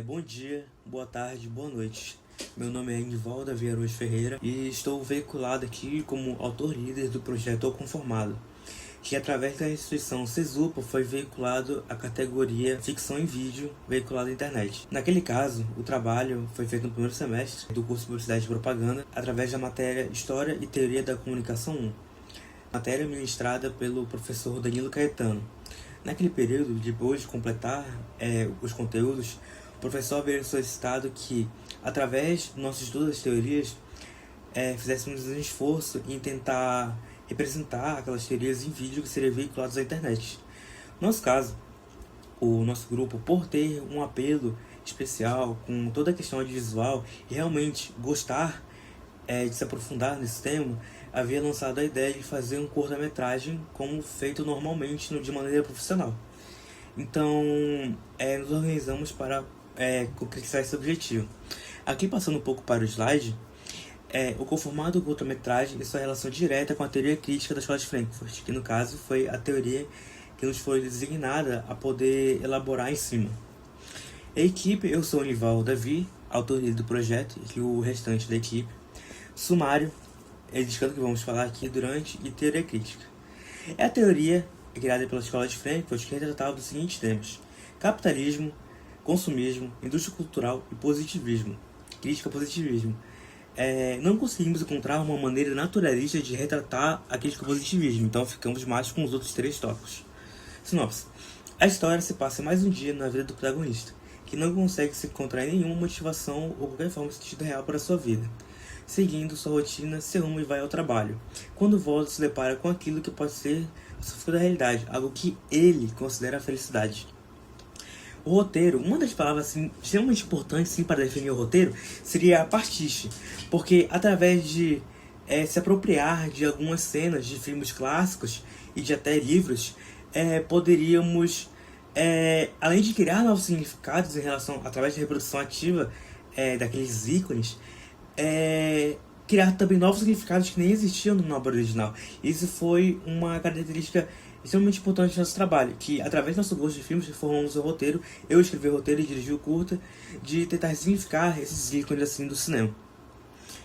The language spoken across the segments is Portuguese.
Bom dia, boa tarde, boa noite. Meu nome é Enivaldo Vieira Ferreira e estou veiculado aqui como autor-líder do projeto O Conformado, que através da instituição Cesupa foi veiculado a categoria ficção em vídeo veiculado na internet. Naquele caso, o trabalho foi feito no primeiro semestre do curso de Publicidade e Propaganda através da matéria História e Teoria da Comunicação 1, matéria ministrada pelo professor Danilo Caetano. Naquele período, depois de completar os conteúdos, o professor havia solicitado que, através do nosso estudo das teorias, fizéssemos um esforço em tentar representar aquelas teorias em vídeo que seriam veiculados na internet. No nosso caso, o nosso grupo, por ter um apelo especial com toda a questão audiovisual e realmente gostar de se aprofundar nesse tema, havia lançado a ideia de fazer um curta-metragem como feito normalmente de maneira profissional. Então, nos organizamos para concretizar esse objetivo. Aqui, passando um pouco para o slide, o conformado curta-metragem e sua relação direta com a teoria crítica da Escola de Frankfurt, que no caso foi a teoria que nos foi designada a poder elaborar em cima. A equipe, eu sou o Enivaldo Davi, autor do projeto, e o restante da equipe. Sumário, indicando que vamos falar aqui durante, e teoria crítica. A teoria criada pela Escola de Frankfurt que retratava dos seguintes temas: capitalismo, consumismo, indústria cultural e positivismo. Crítica ao positivismo. Não conseguimos encontrar uma maneira naturalista de retratar a crítica ao positivismo, então ficamos mais com os outros três tópicos. Sinopse. A história se passa mais um dia na vida do protagonista, que não consegue se encontrar em nenhuma motivação ou qualquer forma de sentido real para a sua vida. Seguindo sua rotina, se arruma e vai ao trabalho. Quando volta, se depara com aquilo que pode ser a sua futura realidade, algo que ele considera a felicidade. O roteiro, uma das palavras extremamente importantes para definir o roteiro, seria a pastiche, porque através de se apropriar de algumas cenas de filmes clássicos e de até livros, poderíamos, além de criar novos significados em relação, através da reprodução ativa daqueles ícones, criar também novos significados que nem existiam na obra original. Isso foi uma característica extremamente importante do nosso trabalho, que através do nosso gosto de filmes formamos o roteiro, eu escrevi o roteiro e dirigi o curta, de tentar significar esses ícones assim do cinema.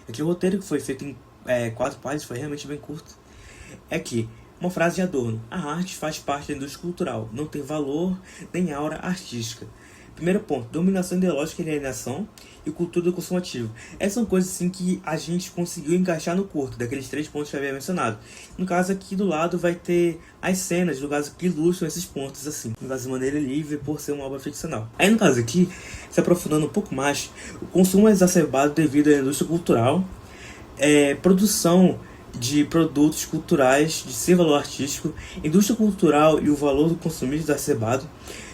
Aqui o roteiro, que foi feito em 4 páginas, foi realmente bem curto. Aqui, uma frase de Adorno: a arte faz parte da indústria cultural, não tem valor nem aura artística. Primeiro ponto, dominação ideológica e alienação e cultura do consumo ativo. Essas são coisas assim que a gente conseguiu encaixar no curto, daqueles 3 pontos que eu havia mencionado. No caso aqui do lado vai ter as cenas, no caso, que ilustram esses pontos assim, no caso de maneira livre, por ser uma obra ficcional. Aí no caso aqui, se aprofundando um pouco mais, o consumo é exacerbado devido à indústria cultural, produção de produtos culturais de sem valor artístico, indústria cultural e o valor do consumismo exacerbado,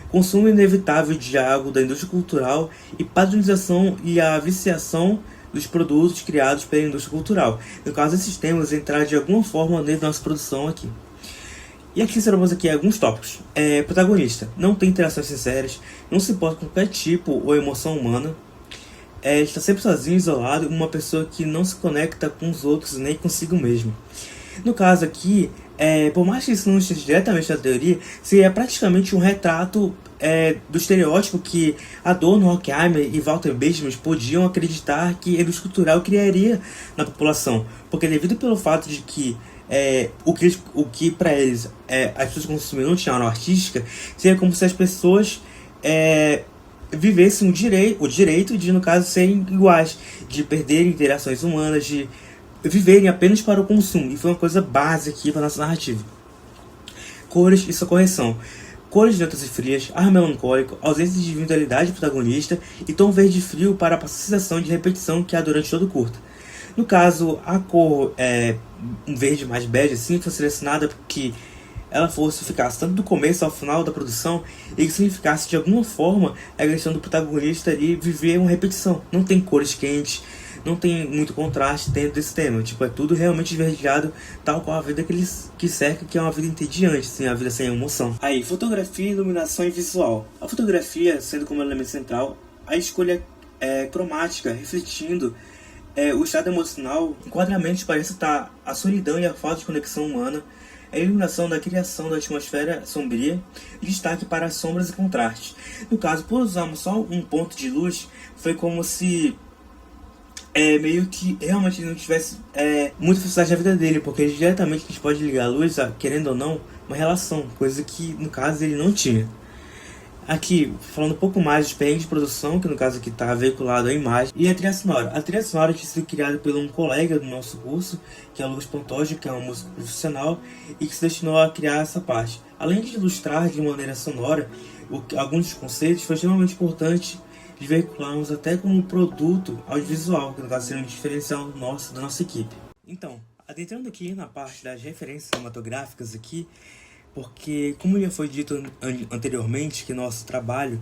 consumo inevitável de algo da indústria cultural e padronização e a viciação dos produtos criados pela indústria cultural. No caso, esses temas entraram de alguma forma dentro da nossa produção aqui. E aqui seremos alguns tópicos. Protagonista: não tem interações sinceras, não se importa com qualquer tipo ou emoção humana, está sempre sozinho, isolado, uma pessoa que não se conecta com os outros nem consigo mesmo. No caso aqui, por mais que isso não esteja diretamente na teoria, seria praticamente um retrato do estereótipo que Adorno, Horkheimer e Walter Benjamin podiam acreditar que a indústria cultural criaria na população. Porque devido pelo fato de que o que para eles as pessoas consumiam não tinham aura artística, seria como se as pessoas vivessem o direito de, no caso, serem iguais, de perderem interações humanas, de viverem apenas para o consumo. E foi uma coisa básica aqui para a nossa narrativa. Cores e sua correção: cores neutras e frias, ar melancólico, ausência de individualidade do protagonista e tom verde frio para a sensação de repetição que há durante todo o curta. No caso, a cor um verde mais bege assim, foi selecionada porque ela ficasse tanto do começo ao final da produção e que significasse de alguma forma a questão do protagonista ali viver uma repetição. Não tem cores quentes, não tem muito contraste dentro desse tema. É tudo realmente esverdeado, tal qual a vida que cerca, que é uma vida entediante, assim, a vida sem emoção. Aí, fotografia, iluminação e visual. A fotografia, sendo como elemento central, a escolha cromática, refletindo o estado emocional, enquadramentos parece estar a solidão e a falta de conexão humana, a iluminação da criação da atmosfera sombria e destaque para as sombras e contrastes. No caso, por usarmos só um ponto de luz, foi como se meio que realmente não tivesse muita felicidade na vida dele, porque diretamente a gente pode ligar a luz a, querendo ou não, uma relação, coisa que no caso ele não tinha. Aqui, falando um pouco mais de experiência de produção, que no caso aqui está veiculado a imagem, e a trilha sonora. A trilha sonora tinha sido criada por um colega do nosso curso, que é o Lucas Pantoja, que é um músico profissional, e que se destinou a criar essa parte. Além de ilustrar de maneira sonora alguns dos conceitos, foi extremamente importante de veicularmos até como um produto audiovisual, que no caso seria um diferencial nosso, da nossa equipe. Então, adentrando aqui na parte das referências cinematográficas aqui, porque, como já foi dito anteriormente, que nosso trabalho,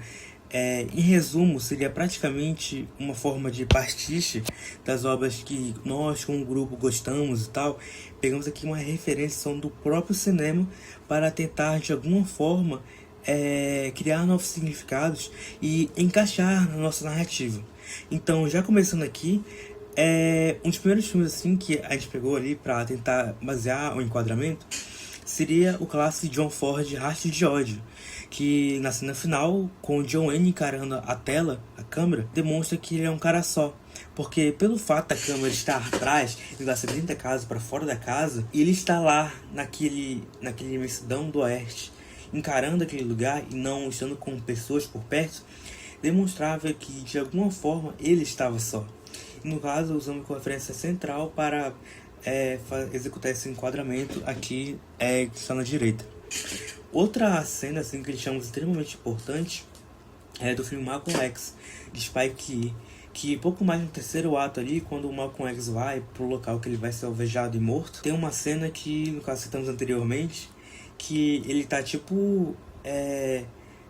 em resumo, seria praticamente uma forma de pastiche das obras que nós, como grupo, gostamos e tal. Pegamos aqui uma referência do próprio cinema para tentar, de alguma forma, criar novos significados e encaixar na nossa narrativa. Então, já começando aqui, um dos primeiros filmes assim, que a gente pegou ali para tentar basear o enquadramento seria o clássico de John Ford, Rastro de Ódio, que na cena final, com o John Wayne encarando a tela, a câmera, demonstra que ele é um cara só. Porque pelo fato da câmera estar atrás, ele vai dentro da casa para fora da casa, e ele está lá naquele imensidão do oeste, encarando aquele lugar e não estando com pessoas por perto, demonstrava que de alguma forma ele estava só. E no caso, usamos como referência central para executar esse enquadramento aqui que está na direita. Outra cena assim, que eles chamam extremamente importante é do filme Malcolm X, de Spike Lee, que pouco mais no terceiro ato ali, quando o Malcolm X vai pro local que ele vai ser alvejado e morto, tem uma cena que, no caso citamos anteriormente, que ele tá tipo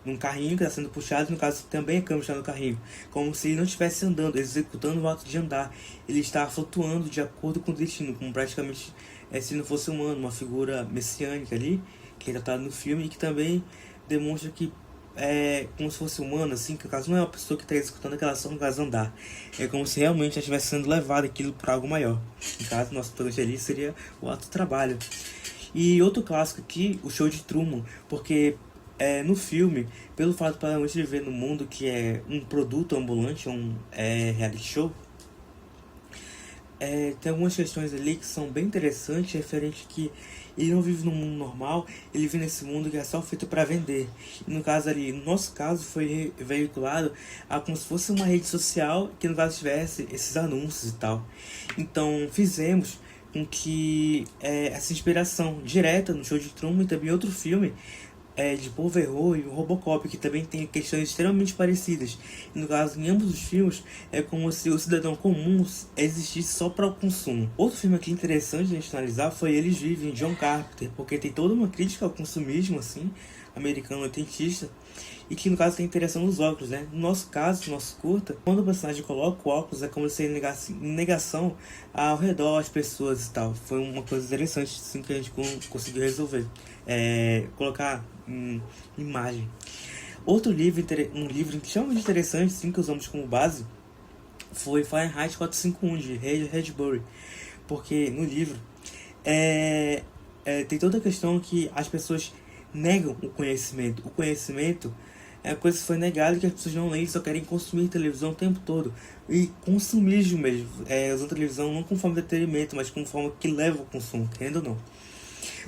num carrinho que está sendo puxado, no caso também a câmera está no carrinho, como se ele não estivesse andando, executando o ato de andar, ele está flutuando de acordo com o destino, como praticamente se não fosse humano, uma figura messiânica ali, que é tratada no filme, e que também demonstra que como se fosse humano, assim, que no caso não é uma pessoa que está executando aquela ação, no caso andar, é como se realmente estivesse sendo levado aquilo para algo maior. No caso, nosso protagonista ali seria o ato de trabalho. E outro clássico aqui, o Show de Truman, porque no filme, pelo fato de ele viver no mundo que é um produto ambulante, reality show, tem algumas questões ali que são bem interessantes, referente que ele não vive num mundo normal, ele vive nesse mundo que é só feito para vender. E no caso ali, no nosso caso, foi veiculado como se fosse uma rede social que no caso tivesse esses anúncios e tal. Então fizemos com que essa inspiração direta no Show de Truman e também outro filme de Paul Verhoeven e o Robocop, que também tem questões extremamente parecidas. E no caso, em ambos os filmes, é como se o cidadão comum existisse só para o consumo. Outro filme aqui interessante de a gente analisar foi Eles Vivem, de John Carpenter, porque tem toda uma crítica ao consumismo, assim, americano oitentista, e que no caso tem interação dos óculos, né? No nosso caso, no nosso curta, quando o personagem coloca o óculos, é como se ele negação ao redor, as pessoas e tal. Foi uma coisa interessante, assim, que a gente conseguiu resolver. Colocar imagem. Outro livro, um livro extremamente interessante, sim, que usamos como base, foi Fahrenheit 451, de Ray Bradbury. Porque no livro tem toda a questão que as pessoas negam o conhecimento. O conhecimento é uma coisa que foi negada, que as pessoas não leem, só querem consumir televisão o tempo todo. E consumismo mesmo, usando televisão não como forma de entretenimento, mas como forma que leva ao consumo, querendo ou não.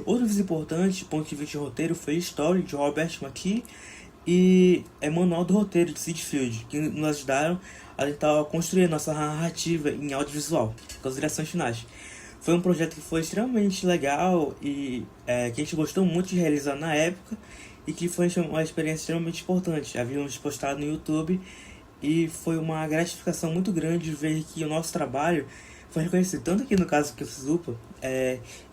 Outro livro importante, ponto de vista de roteiro, foi Story, de Robert McKee, e Manual do Roteiro, de Sid Field, que nos ajudaram a tentar construir a nossa narrativa em audiovisual. Considerações finais. Foi um projeto que foi extremamente legal e que a gente gostou muito de realizar na época, e que foi uma experiência extremamente importante. Havíamos postado no YouTube e foi uma gratificação muito grande ver que o nosso trabalho foi reconhecido, tanto aqui no caso que o Suzupa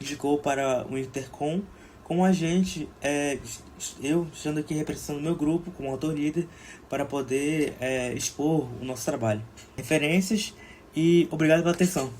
indicou para o Intercom, como a gente, eu estando aqui representando o meu grupo como autor líder, para poder expor o nosso trabalho. Referências e obrigado pela atenção.